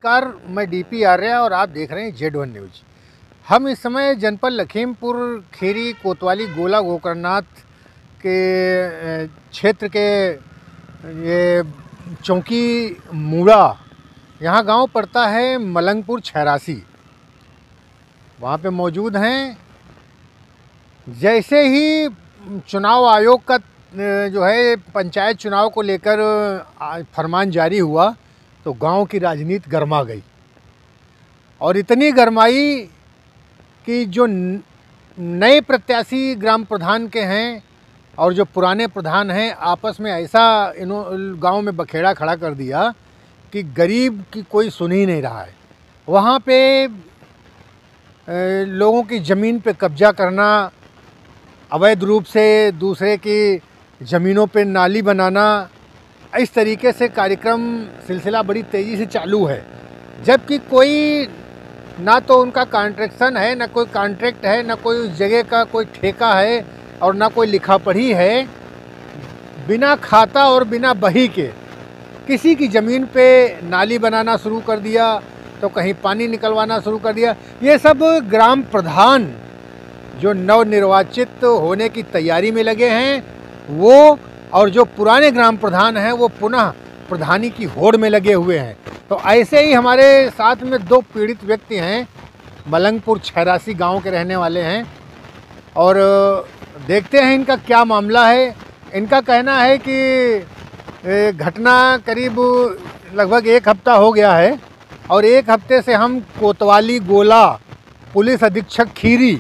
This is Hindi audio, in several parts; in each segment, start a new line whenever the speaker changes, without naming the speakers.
नमस्कार, मैं डीपी आर्य और आप देख रहे हैं Z1 न्यूज। हम इस समय जनपद लखीमपुर खीरी कोतवाली गोला गोकर्णनाथ के क्षेत्र के ये चौकी मूड़ा, यहाँ गांव पड़ता है मलंगपुर 86, वहाँ पे मौजूद हैं। जैसे ही चुनाव आयोग का जो है पंचायत चुनाव को लेकर फरमान जारी हुआ तो गांव की राजनीति गरमा गई, और इतनी गरमाई कि जो नए प्रत्याशी ग्राम प्रधान के हैं और जो पुराने प्रधान हैं आपस में ऐसा गांव में बखेड़ा खड़ा कर दिया कि गरीब की कोई सुन ही नहीं रहा है। वहाँ पे लोगों की ज़मीन पे कब्जा करना, अवैध रूप से दूसरे की ज़मीनों पे नाली बनाना, इस तरीके से कार्यक्रम सिलसिला बड़ी तेज़ी से चालू है। जबकि कोई ना तो उनका कॉन्ट्रैक्शन है, ना कोई कॉन्ट्रैक्ट है, ना कोई उस जगह का कोई ठेका है और ना कोई लिखा पढ़ी है। बिना खाता और बिना बही के किसी की ज़मीन पे नाली बनाना शुरू कर दिया, तो कहीं पानी निकलवाना शुरू कर दिया। ये सब ग्राम प्रधान जो नवनिर्वाचित होने की तैयारी में लगे हैं वो, और जो पुराने ग्राम प्रधान हैं वो पुनः प्रधानी की होड़ में लगे हुए हैं। तो ऐसे ही हमारे साथ में दो पीड़ित व्यक्ति हैं, मलंगपुर 86 गांव के रहने वाले हैं, और देखते हैं इनका क्या मामला है। इनका कहना है कि घटना करीब लगभग 1 हफ्ता हो गया है, और 1 हफ्ते से हम कोतवाली गोला पुलिस अधीक्षक खीरी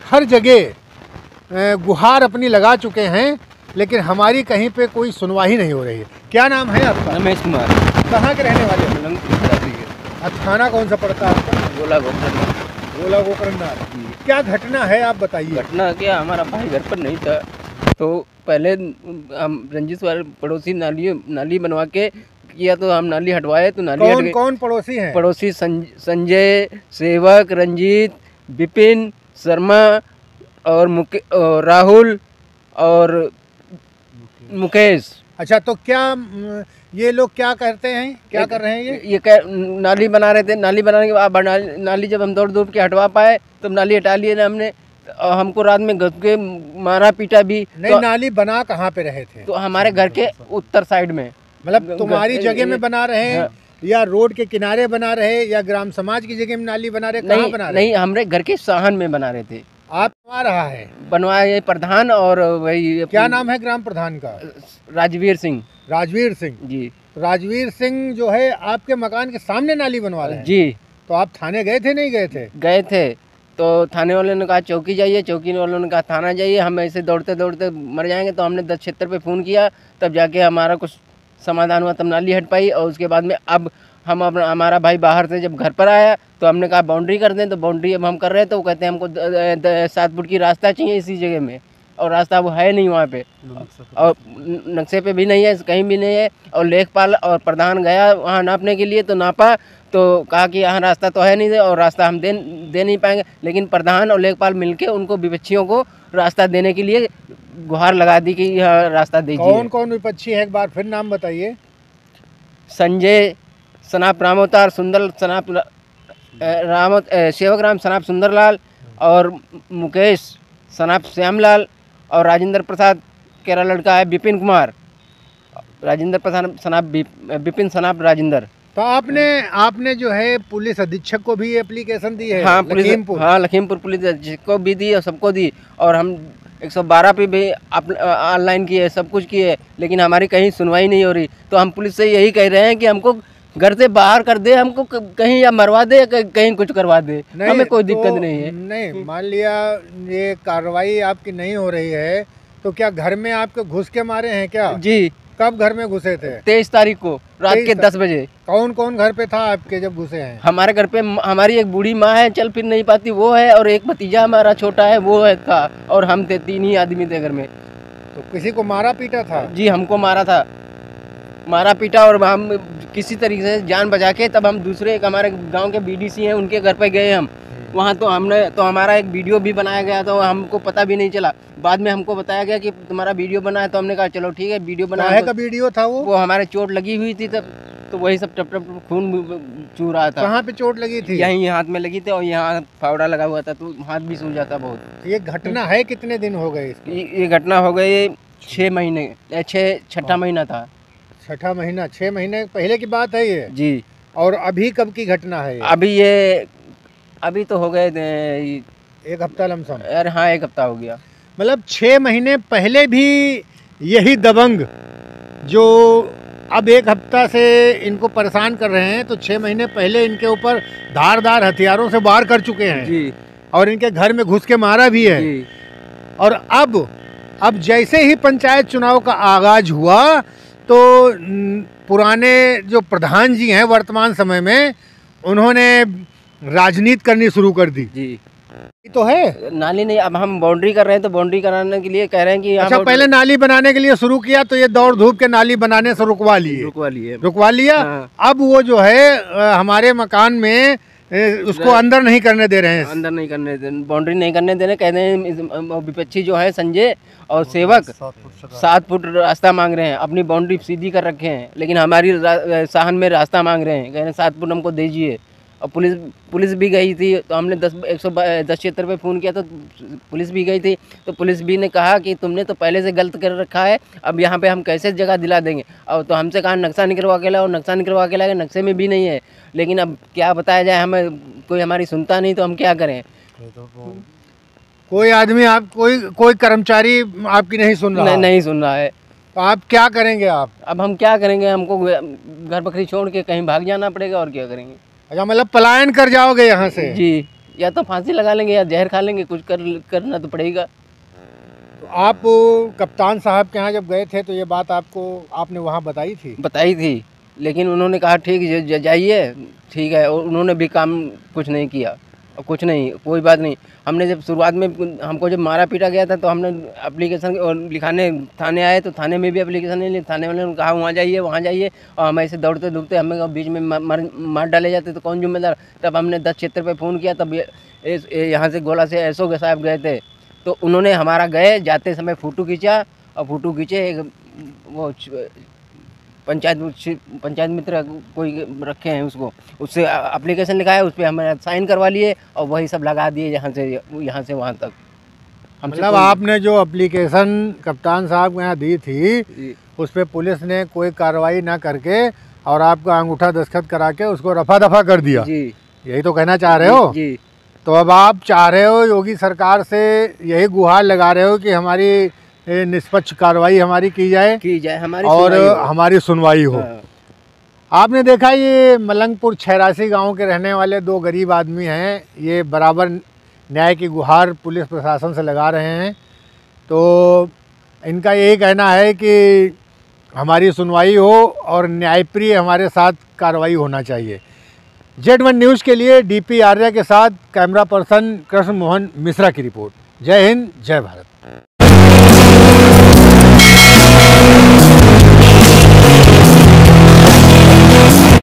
हर जगह गुहार अपनी लगा चुके हैं, लेकिन हमारी कहीं पे कोई सुनवाई नहीं हो रही है। क्या नाम है आपका?
रमेश कुमार।
कहाँ के रहने वाले हैं?
मलंगपुर।
थाना कौन सा पड़ता है आपका?
गोला गोकर्णनाथ।
गोला गोकर्णनाथ। क्या घटना है आप बताइए।
घटना क्या, हमारा भाई घर पर नहीं था, तो पहले हम रंजित वाले पड़ोसी नाली बनवा के किया, तो हम नाली हटवाए तो नाली हट गई।
कौन पड़ोसी हैं?
पड़ोसी संजय, सेवक, रंजीत, विपिन शर्मा और राहुल और मुकेश।
अच्छा, तो क्या ये लोग क्या करते हैं, क्या कर रहे हैं?
ये नाली बना रहे थे। नाली बनाने के बाद नाली जब हम दौड़ के हटवा पाए तो नाली हटा लिए ना हमने, और हमको रात में घुस के मारा पीटा भी।
नहीं, तो नाली बना कहाँ पे रहे थे?
तो हमारे घर के उत्तर साइड में,
मतलब तुम्हारी जगह में बना रहे हैं? या रोड के किनारे बना रहे, या ग्राम समाज की जगह में नाली बना रहे? कहाँ बना रहे?
नहीं, हमारे घर के साहन में बना रहे थे।
आप बनवा रहा है?
बनवाए प्रधान, और वही
क्या नाम है ग्राम प्रधान का?
राजवीर सिंह।
राजवीर सिंह
जी।
राजवीर सिंह जो है आपके मकान के सामने नाली बनवा रहे हैं?
जी।
तो आप थाने गए थे, नहीं गए थे?
गए थे, तो थाने वाले ने कहा चौकी जाइए, चौकी वालों ने कहा थाना जाइए। हम ऐसे दौड़ते दौड़ते मर जाएंगे, तो हमने 10 क्षेत्र पे फ़ोन किया, तब जाके हमारा कुछ समाधान हुआ, तब नाली हट पाई। और उसके बाद में अब हमारा भाई बाहर से जब घर पर आया तो हमने कहा बाउंड्री कर दें, तो बाउंड्री अब हम कर रहे हैं, तो वो कहते हैं हमको 7 फुट की रास्ता चाहिए इसी जगह में, और रास्ता वो है नहीं वहाँ पे, और नक्शे पे भी नहीं है, कहीं भी नहीं है। और लेखपाल और प्रधान गया वहाँ नापने के लिए, तो नापा तो कहा कि यहाँ रास्ता तो है नहीं, और रास्ता हम दे नहीं पाएंगे। लेकिन प्रधान और लेखपाल मिलके उनको विपक्षियों को रास्ता देने के लिए गुहार लगा दी कि यहाँ रास्ता दीजिए।
कौन कौन विपक्षी है, एक बार फिर नाम बताइए।
संजय सनाप रामोतार, सुंदर सनाप सेवक राम सनाप सुंदरलाल, और मुकेश सनाप श्यामलाल, और राजेंद्र प्रसाद केरा लड़का है विपिन कुमार, राजेंद्र प्रसाद सनाप विपिन सनाप राजेंद्र।
तो आपने जो है पुलिस अधीक्षक को भी एप्लीकेशन दी है?
हाँ, लखीमपुर पुलिस अधीक्षक को भी दी और सबको दी, और हम 112 पे भी ऑनलाइन किए, सब कुछ किए, लेकिन हमारी कहीं सुनवाई नहीं हो रही। तो हम पुलिस से यही कह रहे हैं कि हमको घर से बाहर कर दे, हमको कहीं या मरवा दे, कहीं कुछ करवा दे, हमें कोई दिक्कत नहीं है।
नहीं, मान लिया ये कार्रवाई आपकी नहीं हो रही है, तो क्या घर में आपके घुस के मारे हैं क्या?
जी।
कब घर में घुसे थे?
23 तारीख को रात के 10 बजे।
कौन कौन घर पे था आपके जब घुसे हैं?
हमारे घर पे हमारी एक बूढ़ी माँ है, चल फिर नहीं पाती, वो है, और एक भतीजा हमारा छोटा है, वो है था, और हम थे, 3 ही आदमी थे घर में।
तो किसी को मारा पीटा था?
जी, हमको मारा था, मारा पीटा, और हम किसी तरीके से जान बचा के तब हम दूसरे एक हमारे गांव के बीडीसी हैं उनके घर पे गए हम। वहाँ तो हमारा एक वीडियो भी बनाया गया, तो हमको पता भी नहीं चला। बाद में हमको बताया गया कि तुम्हारा वीडियो बना है, तो हमने कहा चलो ठीक है, वीडियो बनाया।
का वीडियो था वो
हमारे चोट लगी हुई थी तब। तो वही सब टप टप खून चू रहा था।
कहाँ पे चोट लगी थी?
यहीं हाथ में लगी थी और यहाँ फावड़ा लगा हुआ था, तो हाथ भी सूज जाता बहुत।
ये घटना है कितने दिन हो गए इसको?
ये घटना हो गई 6 महीने, छठा महीना था।
छठा महीना, 6 महीने पहले की बात है ये?
जी।
और अभी कब की घटना है ये?
अभी तो हो गए
1 हफ्ता लमसम?
यार हाँ, 1 हफ्ता हो गया।
मतलब 6 महीने पहले भी यही दबंग जो अब 1 हफ्ता से इनको परेशान कर रहे हैं, तो 6 महीने पहले इनके ऊपर धारदार हथियारों से वार कर चुके हैं
जी।
और इनके घर में घुस के मारा भी है
जी।
और अब जैसे ही पंचायत चुनाव का आगाज हुआ तो पुराने जो प्रधान जी हैं वर्तमान समय में, उन्होंने राजनीति करनी शुरू कर दी।
जी।
ये तो है
नाली नहीं, अब हम बाउंड्री कर रहे हैं तो बाउंड्री कराने के लिए कह रहे हैं कि
अच्छा, पहले नाली बनाने के लिए शुरू किया तो ये दौड़ धूप के नाली बनाने से रुकवा लिया।
हाँ।
अब वो जो है हमारे मकान में उसको अंदर नहीं करने दे रहे हैं,
अंदर नहीं करने दे, बाउंड्री नहीं करने दे रहे। कहते हैं विपक्षी जो है संजय और सेवक 7 फुट रास्ता मांग रहे हैं, अपनी बाउंड्री सीधी कर रखे हैं, लेकिन हमारी साहन में रास्ता मांग रहे हैं, कह रहे हैं 7 फुट हमको दीजिए। और पुलिस भी गई थी, तो हमने 110 क्षेत्र पे फ़ोन किया तो पुलिस भी गई थी, तो पुलिस भी ने कहा कि तुमने तो पहले से गलत कर रखा है, अब यहाँ पे हम कैसे जगह दिला देंगे। और तो हमसे कहा नक्शा निकलवा के लाओ, नक्शा निकलवा के लाए, नक्शे में भी नहीं है। लेकिन अब क्या बताया जाए, हमें कोई हमारी सुनता नहीं, तो हम क्या करें।
कोई आदमी आप कोई कर्मचारी आपकी नहीं सुन रहा?
नहीं सुन रहा है।
तो आप क्या करेंगे?
अब हम क्या करेंगे, हमको घर बकरी छोड़ के कहीं भाग जाना पड़ेगा, और क्या करेंगे।
अच्छा, मतलब पलायन कर जाओगे यहाँ से?
जी, या तो फांसी लगा लेंगे या जहर खा लेंगे, कुछ करना तो पड़ेगा।
तो आप कप्तान साहब के यहाँ जब गए थे तो ये बात आपने वहाँ बताई थी?
बताई थी, लेकिन उन्होंने कहा ठीक जाइए, ठीक है, और उन्होंने भी काम कुछ नहीं किया। और कुछ नहीं, कोई बात नहीं। हमने जब शुरुआत में हमको जब मारा पीटा गया था तो हमने एप्लीकेशन और लिखाने थाने आए, तो थाने में भी एप्लीकेशन नहीं ली। थाने वाले ने कहा वहाँ जाइए, और हम ऐसे दौड़ते दौड़ते हमें बीच में मार डाले जाते तो कौन जिम्मेदार। तब हमने 10 क्षेत्र पे फ़ोन किया, तब यहाँ से गोला से एसओ के साहब गए थे, तो उन्होंने हमारा गए जाते समय फ़ोटो खींचा, और फ़ोटो खींचे एक वो पंचायत मित्र कोई रखे हैं, उससे एप्लीकेशन लिखाया, उस पर हमें साइन करवा लिए और वही सब लगा दिए यहाँ से वहाँ तक।
मतलब आपने जो एप्लीकेशन कप्तान साहब को यहाँ दी थी, उस पर पुलिस ने कोई कार्रवाई ना करके और आपका अंगूठा दस्तखत करा के उसको रफा दफा कर दिया?
जी।
यही तो कहना चाह रहे हो?
जी।
तो अब आप चाह रहे हो योगी सरकार से, यही गुहार लगा रहे हो कि हमारी निष्पक्ष कार्रवाई हमारी की जाए
हमारी
और हमारी सुनवाई हो।
हाँ।
आपने देखा ये मलंगपुर छैरासी गांव के रहने वाले 2 गरीब आदमी हैं, ये बराबर न्याय की गुहार पुलिस प्रशासन से लगा रहे हैं। तो इनका यही कहना है कि हमारी सुनवाई हो और न्यायप्रिय हमारे साथ कार्रवाई होना चाहिए। Z1 न्यूज़ के लिए DP आर्या के साथ कैमरा पर्सन कृष्ण मोहन मिश्रा की रिपोर्ट। जय हिंद, जय भारत।